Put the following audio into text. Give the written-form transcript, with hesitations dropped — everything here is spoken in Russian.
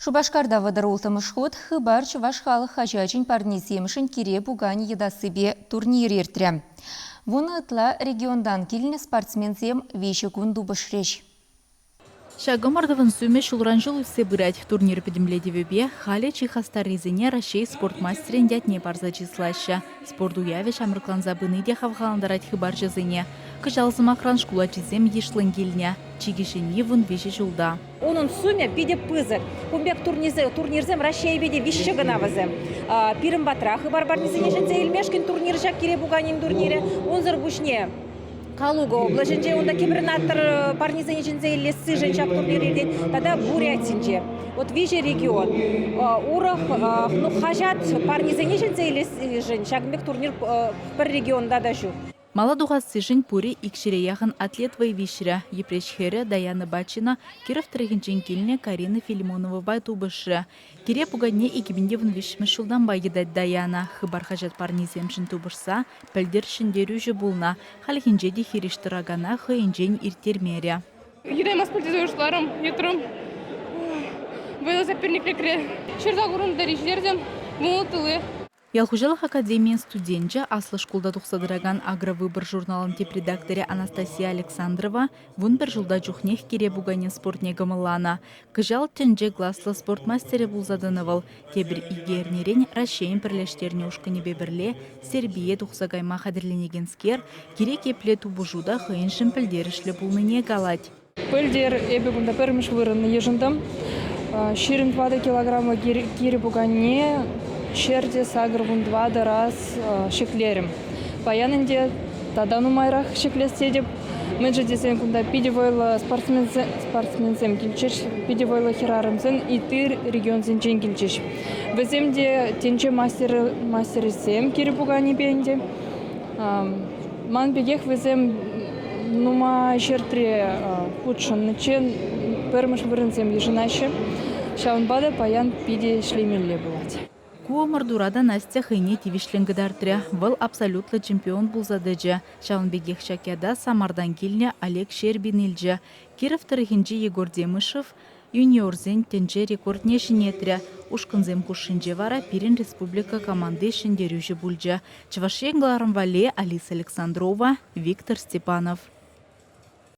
Шубашкарда вадарултымыш ход хыбар чуваш халық хажачин парниземшін кире бугани едасыбе турнир ертря. Вуны ытла региондан келіне спортсмензем веші күн дубышреш. Шагомардовын сүме шулранжыл үссе бұрад турнир педемледевебе халі чихастар резине Рашей спортмастерен дятне барза числаща. Спорт уяве шамрыклан забыны де хавхаландарать хыбар жазыне. Кыжалзым акран шкула чизем ешлын келіне. Чигишени вун веші жылда. Onun sume pide pızır. Kumbek turnirzem Raşya'yı bede vişçe gınavızım. Pirim batrahı barbarnizine jınze ilmeşkin turnirjak kire buganin turnire. Onzır buşne. Калуга облажынже, онда кемернаттыр парнизіне жінзе елесі жыншап турниреді, тада Бурятинже. Вот вижу регион. Урах, хажат парнизіне жінзе елесі жын, шагмек турнир бір регионда да жүр. Маладуғас сижін пүрі икшіре яғын атлет вайвишря. Епрешхері Даяна Бачина, Киров трехінчен келіне Карина Филимонова байтубышы. Кире пугадне екібіндевін вишміш жылдан байгедать Даяна. Хыбар хажат парниземшін тубышса, пәлдер шындеру жы болна. Халхинже де хириштырагана хыйынжен иртермеря. Едем аспортизуюшларым, етрым. Велосипедниклекре. Шердагурын дәрежелерден, мұлтылы. Ялхужалық академия студентжа аслы школда тұқсадыраган агровыбор журналын теп-редакторе Анастасия Александрова вун бір жылда жүхнех кере бугане спортне гамылана. Кыжал тенже гласлы спортмастері бұлзадынывыл. Тебір игернерен Рашейн бірлештеріне ұшқыне бебірле Сербие тұқсагайма қадірленегенскер кере кепле тубужуда хыйыншын пілдерішлі бұлныне галать. Пілдер әбі бұнда пірміш вырынны ежындым. 22 килограмма кере бугане Шерде сагрвун 2 раз шеклерим. Паянынде тадану майрах шеклесте деп. Мен же десен кунда пидевойла спортсменсем келчеш, пидевойла хирарымсен и тыр регионсен чен келчеш. Веземде тенче мастерисем кирипугани бенде. Ман бегех везем нума шертре худшын чен пермыш вырынсем ежинаше. Шаунбада паян пиде шлемелле бывать. Куа мардурада Настя хыйне тивишленгідартря. Выл абсолютла чемпион бұлзадыджа. Шаунбегех шакяда Самардан келіне Олег Щербин илджа. Киров тарихинджи Егор Демышев юниорзен тенже рекорд нешінетря. Ушкынзем кушинже вара Пирин республика команды шендерюжі бұлджа. Чавашенгларым вале Алиса Александрова, Виктор Степанов.